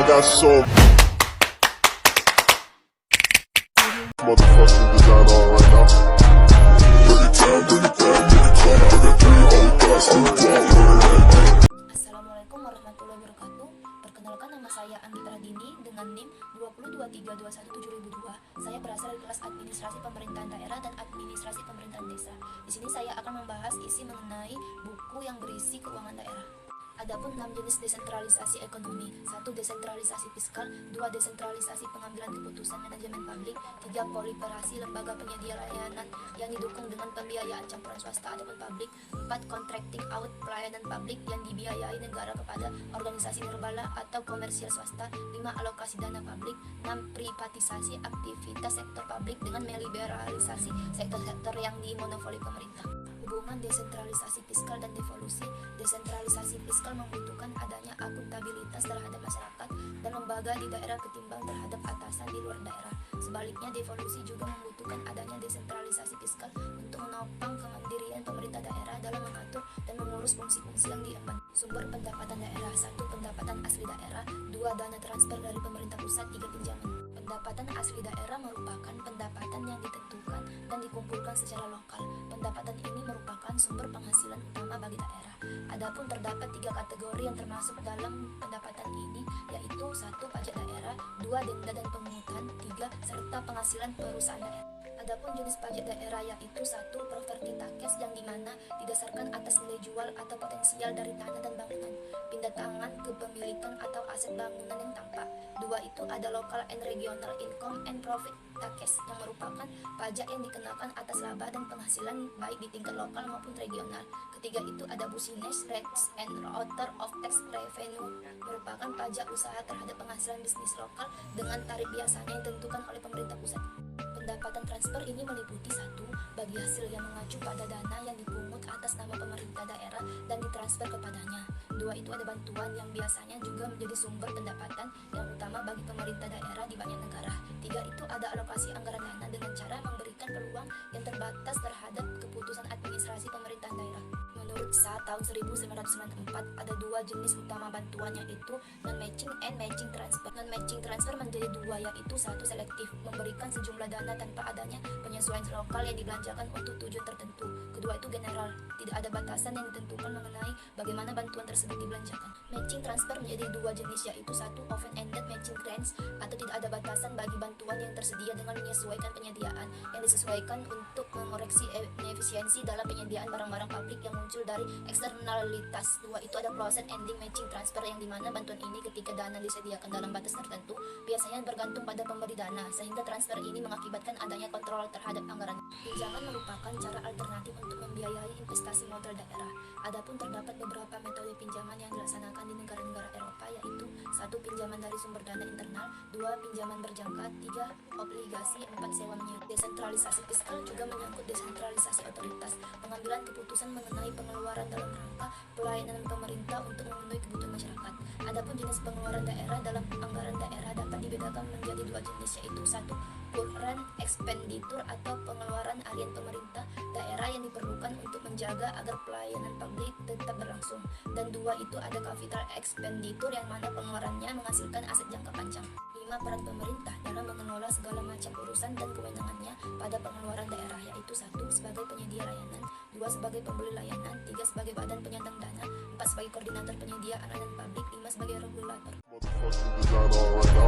got so motherfucking design on right now. Bring it down, bring it down, bring it down. I got 3 old guys to Assalamualaikum warahmatullahi wabarakatuh. Perkenalkan, nama saya Andi Pradini dengan NIM 2023217002. Saya berasal dari kelas Administrasi Pemerintahan Daerah dan Administrasi Pemerintahan Desa. Di sini saya akan membahas isi mengenai buku yang berisi keuangan daerah. Adapun 6 jenis desentralisasi ekonomi: 1. Desentralisasi fiskal, 2. Desentralisasi pengambilan keputusan manajemen publik, 3. Proliferasi lembaga penyedia layanan yang didukung dengan pembiayaan campuran swasta ataupun publik, 4. Contracting out pelayanan publik yang dibiayai negara kepada organisasi nirlaba atau komersial swasta, 5. Alokasi dana publik, 6. Privatisasi aktivitas sektor publik dengan meliberalisasi sektor-sektor yang dimonopoli pemerintah. Hubungan desentralisasi fiskal dan devolusi. Desentralisasi fiskal membutuhkan adanya akuntabilitas terhadap masyarakat dan lembaga di daerah ketimbang terhadap atasan di luar daerah. Sebaliknya, devolusi juga membutuhkan adanya desentralisasi fiskal untuk menopang kemandirian pemerintah daerah dalam mengatur dan mengurus fungsi-fungsi yang diemban. Sumber pendapatan daerah: 1. Pendapatan asli daerah, 2. Dana transfer dari pemerintah pusat, 3. Pinjaman. Pendapatan asli daerah merupakan pendapatan yang ditentukan dan dikumpulkan secara lokal. Pendapatan ini merupakan sumber penghasilan utama bagi daerah. Adapun terdapat 3 kategori yang termasuk dalam pendapatan ini, yaitu 1. Pajak daerah, 2. Denda dan pungutan, 3. Serta penghasilan perusahaan daerah. Adapun jenis pajak daerah yaitu 1. Properti tax yang dimana didasarkan atas nilai jual atau potensial dari tanah dan bangunan, pindah tangan kepemilikan atau aset bangunan yang tampak. 2. Itu ada local and regional income and profit tax yang merupakan pajak yang dikenakan atas laba dan penghasilan baik di tingkat lokal maupun regional. Ketiga itu ada business rates and author of tax revenue, merupakan pajak usaha terhadap penghasilan bisnis lokal dengan tarif biasanya yang ditentukan oleh pemerintah pusat. Pendapatan transfer ini meliputi 1. Bagi hasil yang mengacu pada dana yang dipungut atas nama pemerintah daerah dan ditransfer kepadanya. 2. Itu ada bantuan yang biasanya juga menjadi sumber pendapatan yang utama bagi pemerintah daerah di banyak negara. 3. Itu ada alokasi anggaran dana dengan cara memberikan peluang yang terbatas terhadap keputusan administrasi pemerintahan daerah. Menurut SA tahun 1994 ada 2 jenis utama bantuan, yaitu non-matching and matching transfer. Non-matching transfer menjadi 2, yaitu 1. Selektif, memberikan sejumlah dana tanpa adanya penyesuaian lokal yang dibelanjakan untuk tujuan tertentu. Kedua itu general, tidak ada batasan yang ditentukan mengenai bagaimana bantuan tersebut dibelanjakan. Matching transfer menjadi 2 jenis, yaitu 1. Open-ended matching grants, atau tidak ada batasan bagi bantuan yang tersedia dengan menyesuaikan penyediaan yang disesuaikan untuk mengoreksi efisiensi dalam penyediaan barang-barang publik yang muncul dari eksternalitas. 2. Itu ada closed ending matching transfer yang dimana bantuan ini ketika dana disediakan dalam batas tertentu biasanya bergantung pada pemberi dana, sehingga transfer ini mengakibatkan adanya kontrol terhadap anggaran. Pinjaman merupakan cara alternatif untuk membiayai investasi modal daerah. Adapun terdapat beberapa metode pinjaman yang dilaksanakan di negara-negara Eropa, yaitu 1. Pinjaman dari sumber dana internal, 2. Pinjaman berjangka, 3. Obligasi, 4. Sewa menyewa. Desentralisasi fiskal juga menyangkut desentralisasi otoritas, pengambilan keputusan mengenai pengeluaran dalam rangka pelayanan pemerintah untuk memenuhi kebutuhan masyarakat. Adapun jenis pengeluaran daerah dalam anggaran daerah dapat dibedakan menjadi 2 jenis, yaitu 1. Current expenditure atau pengeluaran harian pemerintah daerah yang diperlukan untuk menjaga agar pelayanan publik tetap berlangsung, dan 2. Itu ada capital expenditure yang mana pengeluarannya menghasilkan aset jangka panjang. 5. Peran pemerintah dalam mengelola segala macam urusan dan kewenangannya pada pengeluaran daerah, yaitu 1. Sebagai penyedia layanan, 2. Sebagai pembeli layanan, 3. Sebagai badan penyandang dana, 4. Sebagai koordinator penyediaan layanan publik, 5. Sebagai regulator. motherfucking design on right now.